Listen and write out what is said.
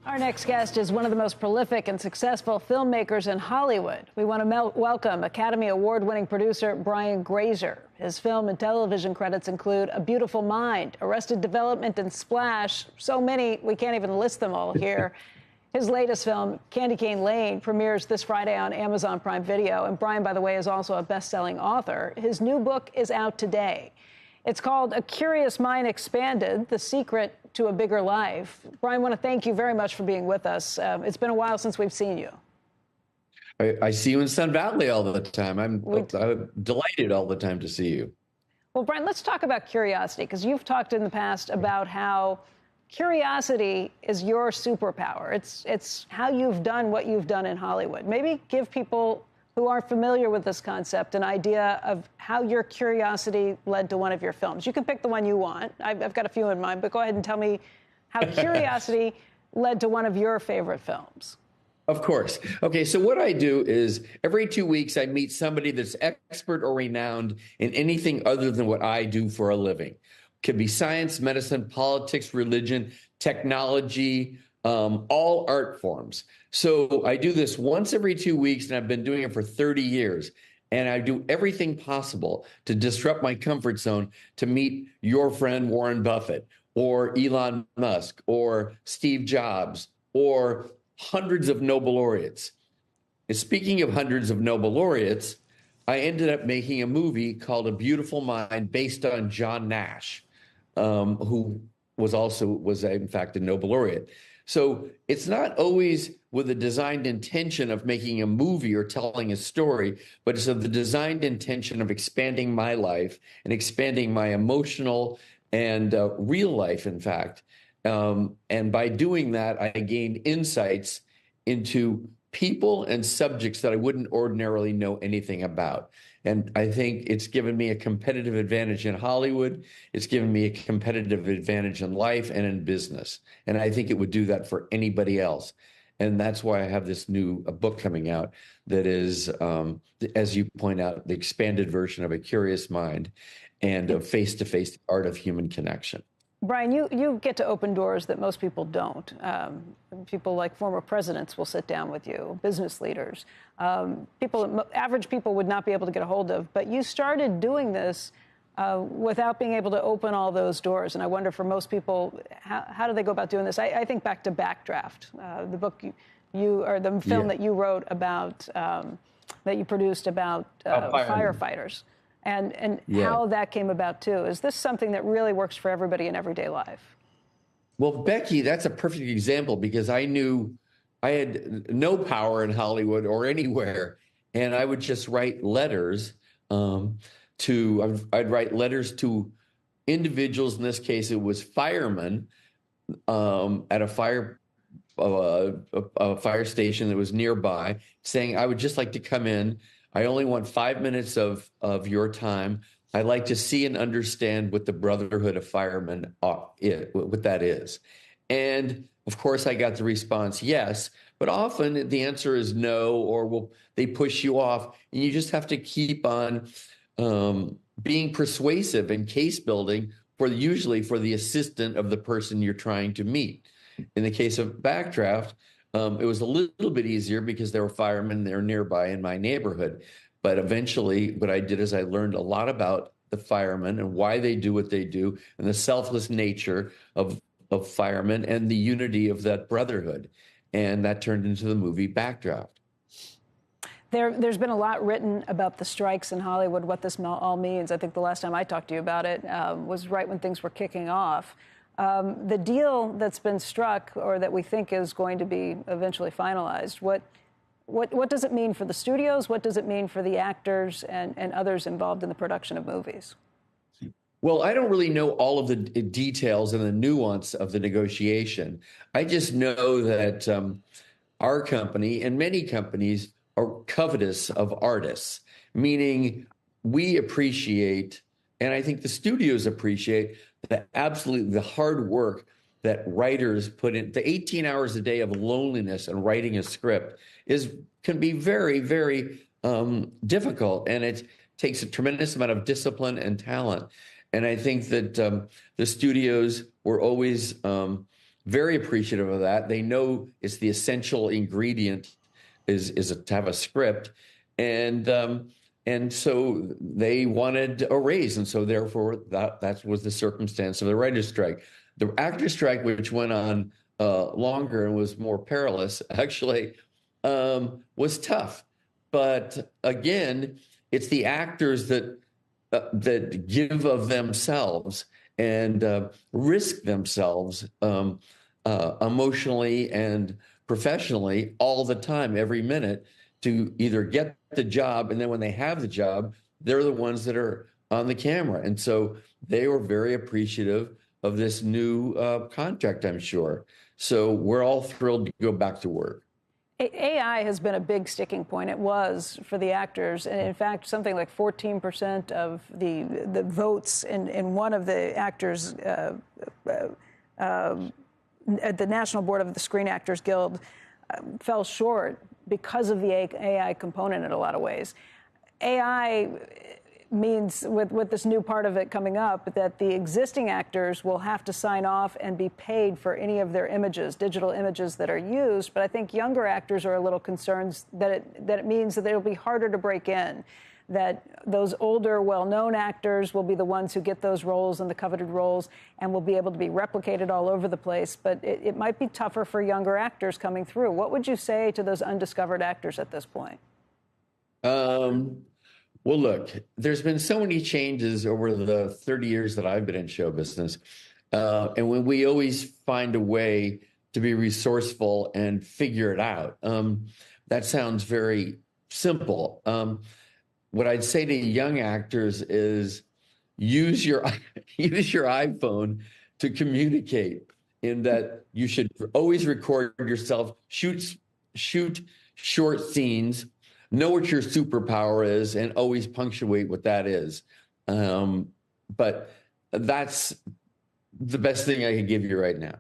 Our next guest is one of the most prolific and successful filmmakers in Hollywood. We want to welcome Academy Award-winning producer Brian Grazer. His film and television credits include A Beautiful Mind, Arrested Development, and Splash. So many, we can't even list them all here. His latest film, Candy Cane Lane, premieres this Friday on Amazon Prime Video. And Brian, by the way, is also a best-selling author. His new book is out today. It's called A Curious Mind Expanded, The Secret to a Bigger Life. Brian, I want to thank you very much for being with us. It's been a while since we've seen you. I see you in Sun Valley all the time. I'm delighted all the time to see you. Well, Brian, let's talk about curiosity, because you've talked in the past about how curiosity is your superpower. It's how you've done what you've done in Hollywood. Maybe give people who aren't familiar with this concept an idea of how your curiosity led to one of your films. You can pick the one you want. I've got a few in mind, but go ahead and tell me how curiosity led to one of your favorite films. Of course. Okay, so what I do is every 2 weeks I meet somebody that's expert or renowned in anything other than what I do for a living. Could be science, medicine, politics, religion, technology, all art forms. So I do this once every 2 weeks, and I've been doing it for 30 years. And I do everything possible to disrupt my comfort zone to meet your friend Warren Buffett or Elon Musk or Steve Jobs or hundreds of Nobel laureates. And speaking of hundreds of Nobel laureates, I ended up making a movie called A Beautiful Mind based on John Nash, who was in fact a Nobel laureate. So it's not always with a designed intention of making a movie or telling a story, but it's with the designed intention of expanding my life and expanding my emotional and real life, in fact. And by doing that, I gained insights into people and subjects that I wouldn't ordinarily know anything about. And I think it's given me a competitive advantage in Hollywood. It's given me a competitive advantage in life and in business. And I think it would do that for anybody else. And that's why I have this new book coming out that is, as you point out, the expanded version of A Curious Mind and a face-to-face art of human connection. Brian, you get to open doors that most people don't. People like former presidents will sit down with you, business leaders, average people would not be able to get a hold of. But you started doing this without being able to open all those doors. And I wonder, for most people, how do they go about doing this? I think back to Backdraft, the book or the film that you wrote about, that you produced about firefighters. And how that came about, too. Is this something that really works for everybody in everyday life? Well, Becky, that's a perfect example, because I knew I had no power in Hollywood or anywhere, and I would just write letters I'd write letters to individuals. In this case, it was firemen at a fire station that was nearby, saying, I would just like to come in. I only want 5 minutes of your time. I'd like to see and understand what the Brotherhood of Firemen, what that is. And of course, I got the response, yes, but often the answer is no, or they push you off. And you just have to keep on being persuasive and case building usually for the assistant of the person you're trying to meet. In the case of Backdraft, it was a little bit easier because there were firemen there nearby in my neighborhood. But eventually what I did is I learned a lot about the firemen and why they do what they do and the selfless nature of firemen and the unity of that brotherhood. And that turned into the movie Backdraft. There's been a lot written about the strikes in Hollywood, what this all means. I think the last time I talked to you about it was right when things were kicking off. The deal that's been struck, or that we think is going to be eventually finalized, what does it mean for the studios? What does it mean for the actors and others involved in the production of movies? Well, I don't really know all of the details and the nuance of the negotiation. I just know that our company and many companies are covetous of artists, meaning we appreciate, and I think the studios appreciate, the hard work that writers put in. The 18 hours a day of loneliness and writing a script can be very, very difficult, and it takes a tremendous amount of discipline and talent. And I think that the studios were always very appreciative of that. They know it's the essential ingredient is to have a script, and so they wanted a raise, and so therefore that was the circumstance of the writer's strike. The actor's strike, which went on longer and was more perilous, actually, was tough. But again, it's the actors that give of themselves and risk themselves emotionally and professionally all the time, every minute, to either get the job, and then when they have the job, they're the ones that are on the camera. And so they were very appreciative of this new contract, I'm sure. So we're all thrilled to go back to work. AI has been a big sticking point. It was for the actors. And in fact, something like 14% of the votes in one of the actors at the National Board of the Screen Actors Guild fell short because of the AI component in a lot of ways. AI means, with this new part of it coming up, that the existing actors will have to sign off and be paid for any of their images, digital images that are used. But I think younger actors are a little concerned that it means that it'll be harder to break in, that those older, well-known actors will be the ones who get those roles and the coveted roles and will be able to be replicated all over the place. But it might be tougher for younger actors coming through. What would you say to those undiscovered actors at this point? Well, look, there's been so many changes over the 30 years that I've been in show business. And when we always find a way to be resourceful and figure it out. That sounds very simple. What I'd say to young actors is use your iPhone to communicate, in that you should always record yourself, shoot short scenes, know what your superpower is, and always punctuate what that is. But that's the best thing I can give you right now.